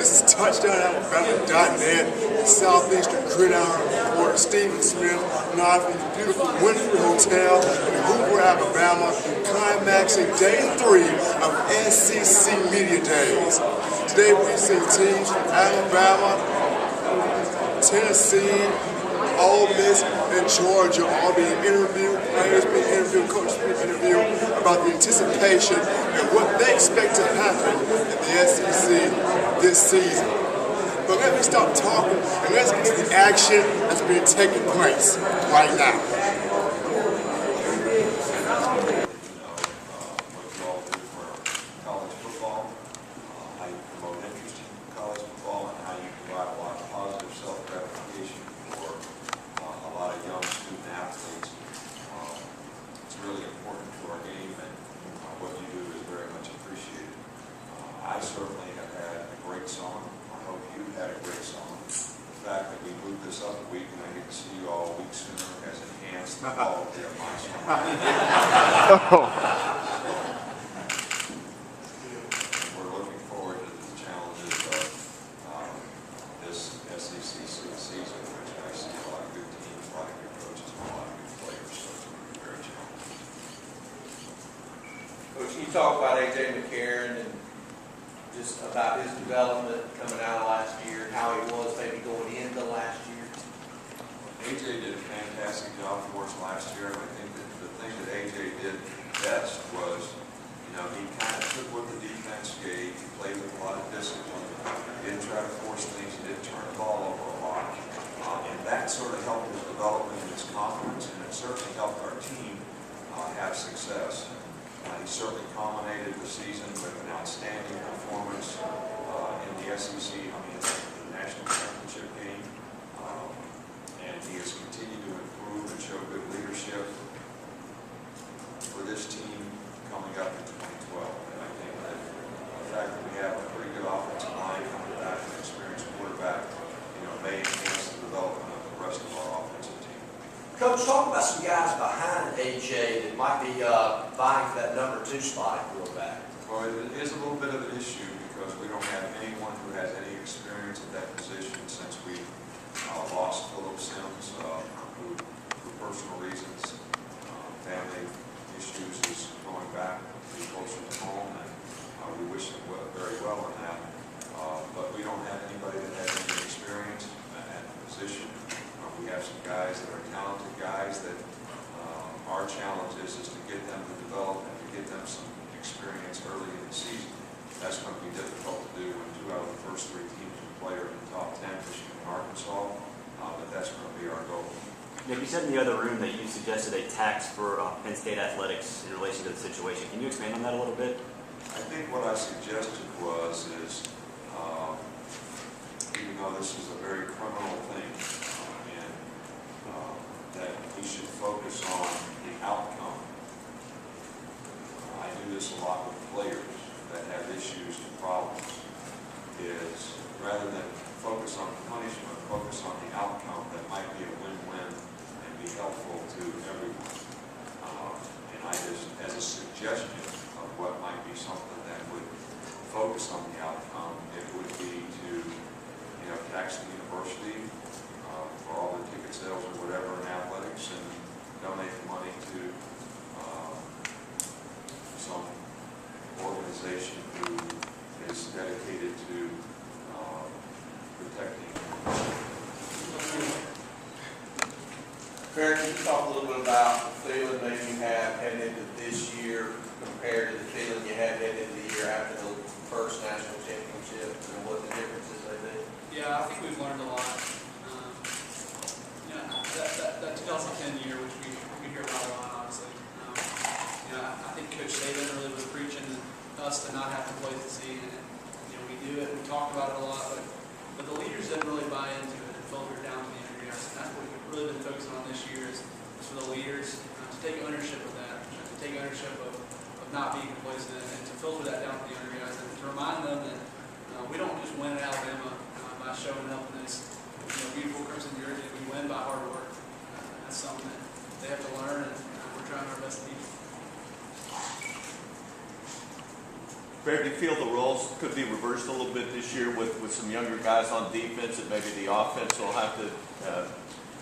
This is TouchdownAlabama.net, the Southeastern Gridiron reporter Stephen Smith, live from the beautiful Winfrey Hotel in Hoover, Alabama, climaxing day 3 of SEC Media Days. Today we see teams from Alabama, Tennessee, Ole Miss, and Georgia all being interviewed, players being interviewed, coaches being interviewed about the anticipation and what they expect to happen in the SEC this season. But let me stop talking and let's get to the action that's being taking place right now. I certainly have had a great summer. I hope you had a great summer. The fact that we moved this up a week and I get to see you all a week sooner has enhanced the quality of my summer. We're looking forward to the challenges of this SEC season, which I see a lot of good teams, a lot of good coaches, and a lot of good players. So it's going to be very challenging. Coach, you talk about A.J. McCarron and just about his development coming out of last year and how he was maybe going into last year. A.J. did a fantastic job for us last year. I think that the thing that A.J. did best was, he kind of took what the defense gave. He played with a lot of discipline. He didn't try to force things. He didn't turn the ball over a lot. And that sort of helped his development and his confidence, and it certainly helped our team have success. He certainly culminated the season with an outstanding performance in the SEC, the National Championship game. And he has continued to improve and show good leadership for this team coming up in 2012. And I think that the fact that we have a pretty good offensive line coming back and an experienced quarterback, may enhance the development of the rest of our offensive team. Coach, talk about some guys behind A.J. that might be vying for that number 2 spot at quarterback. Well, it is a little bit of an issue because we don't have anyone who has any experience at that position since we lost Philip Sims, who for personal reasons, family issues, is going back to be closer to home, and we wish him very well in that. But we don't have anybody that has any experience at the position. We have some guys that are talented guys that our challenge is to get them to develop and to get them some experience early in the season. That's going to be difficult to do when 2 out of the first 3 teams we play are in the top 10, Michigan and Arkansas, but that's going to be our goal. Nick, you said in the other room that you suggested a tax for Penn State athletics in relation to the situation. Can you expand on that a little bit? I think what I suggested is, even though this is a very criminal thing, that we should focus on the outcome. I do this a lot with players that have issues and problems, is rather than focus on punishment, focus on the outcome that might be a win-win and be helpful to everyone. And I just, as a suggestion of what might be something that would focus on the outcome, it would be to, tax the university for all the ticket sales or whatever in athletics, and donate the money to some organization who is dedicated to protecting. Farron, can you talk a little bit about the feeling that you have heading into this year compared to the feeling you had heading into the year after the first national championship, and what the differences they made? Yeah, I think we've learned a lot. That 2010 year, which we hear about a lot, obviously. I think Coach Saban really was preaching us to not have to play the season. And, we do it. We talked about it a lot, but the leaders didn't really buy into it and filter down to the interview. And that's what we've really been focusing on this year is for the leaders to take ownership of that, to take ownership of not being complacent, and to filter that down to the younger guys, and to remind them that we don't just win at Alabama by showing up in this beautiful crimson jersey. We win by hard work. That's something that they have to learn, and we're trying our best to teach them. Barry, do you feel the roles could be reversed a little bit this year with some younger guys on defense, and maybe the offense will have to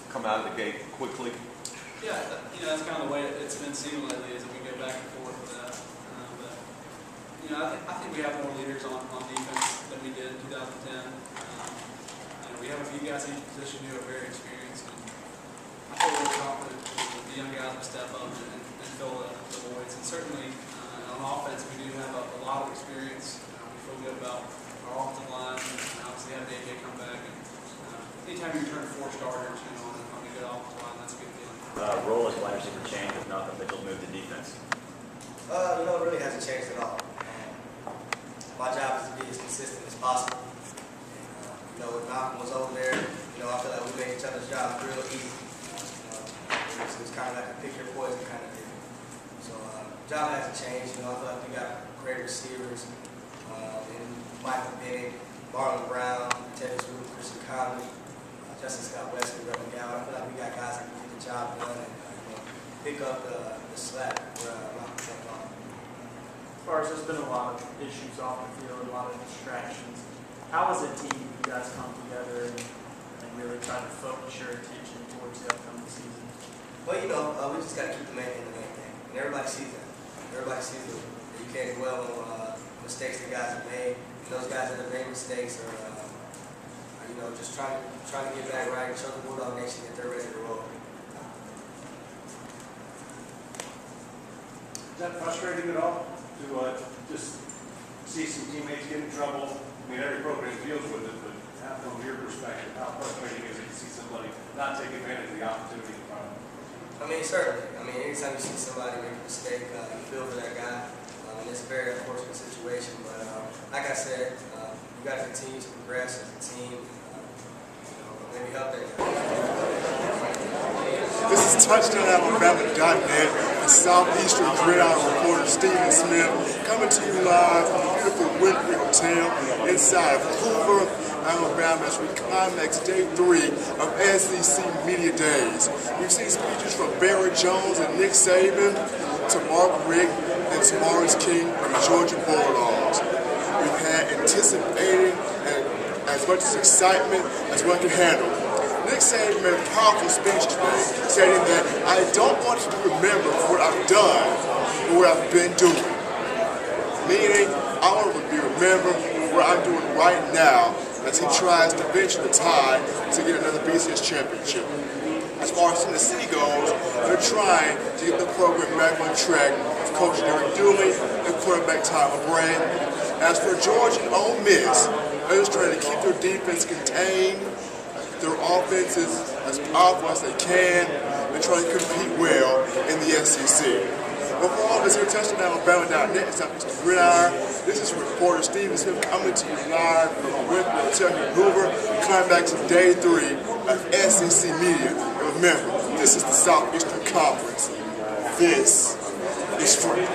come out of the gate quickly? Yeah, that's kind of the way it's been seen lately, is that we go back and forth with that. But, I think we have more leaders on defense than we did in 2010. We have a few guys in each position who are very experienced. And I feel really confident that the young guys will step up and fill the voids. And certainly on offense, we do have a lot of experience. We feel good about our offensive line. And obviously have AJ come back. And anytime you return 4 starters, on a good offensive line, that's a good feeling. Role as wide receiver changed with Malcolm Mitchell moved to defense. It really hasn't changed at all. My job is to be as consistent as possible. And, when Malcolm was over there, I feel like we made each other's jobs real easy. It was kind of like a pick your poison kind of deal. So, job hasn't changed. I feel like we got great receivers. And Michael Bennett, Marlon Brown, Tevin Root, Christian Conley, Justin Scott Wesley, Reverend Gow. I feel like we got guys that can get the job done and pick up the slack where Malcolm jumped on. As far as there's been a lot of issues off the field, a lot of distractions. How as a team you guys come together and really try to focus your attention towards the upcoming season? Well, we just got to keep the main thing. And everybody sees that. Everybody sees that you can't dwell on mistakes that guys have made. And those guys that have made mistakes are just trying to get back right and show the Bulldog Nation that they're ready to roll. Is that frustrating at all to just see some teammates get in trouble? I mean, every program deals with it, but from your perspective, how frustrating is it to see somebody not take advantage of the opportunity in front of them? Certainly. Anytime you see somebody make a mistake, you feel for that guy. And it's a very unfortunate situation, but like I said, you got to continue to progress as a team. Maybe help that guy. This is TouchdownAlabama.net and Southeastern Gridiron reporter Stephen Smith coming to you live from the beautiful Winfrey Hotel inside of Hoover, Alabama, as we climax day 3 of SEC Media Days. We've seen speeches from Barry Jones and Nick Saban to Mark Richt and to Maurice King from the Georgia Bulldogs. We've had anticipating and as much as excitement as one can handle. Nick Saban made a powerful speech today, stating that I don't want you to remember what I've done, but what I've been doing. Meaning, I want to be remembered for what I'm doing right now as he tries to bench the Tide to get another BCS championship. As far as Tennessee goes, they're trying to get the program back on track with Coach Derek Dooley and quarterback Tyler Bray. As for Georgia and Ole Miss, they're just trying to keep their defense contained, their offenses as powerful as they can, and trying to compete well in the SEC. But for all this here, TouchdownAlabama.net and Southeastern Gridiron, this is reporter Stephen Smith coming to you live from the Winfrey Hotel in Hoover, climax of day 3 of SEC Media. And remember, this is the Southeastern Conference. This is free.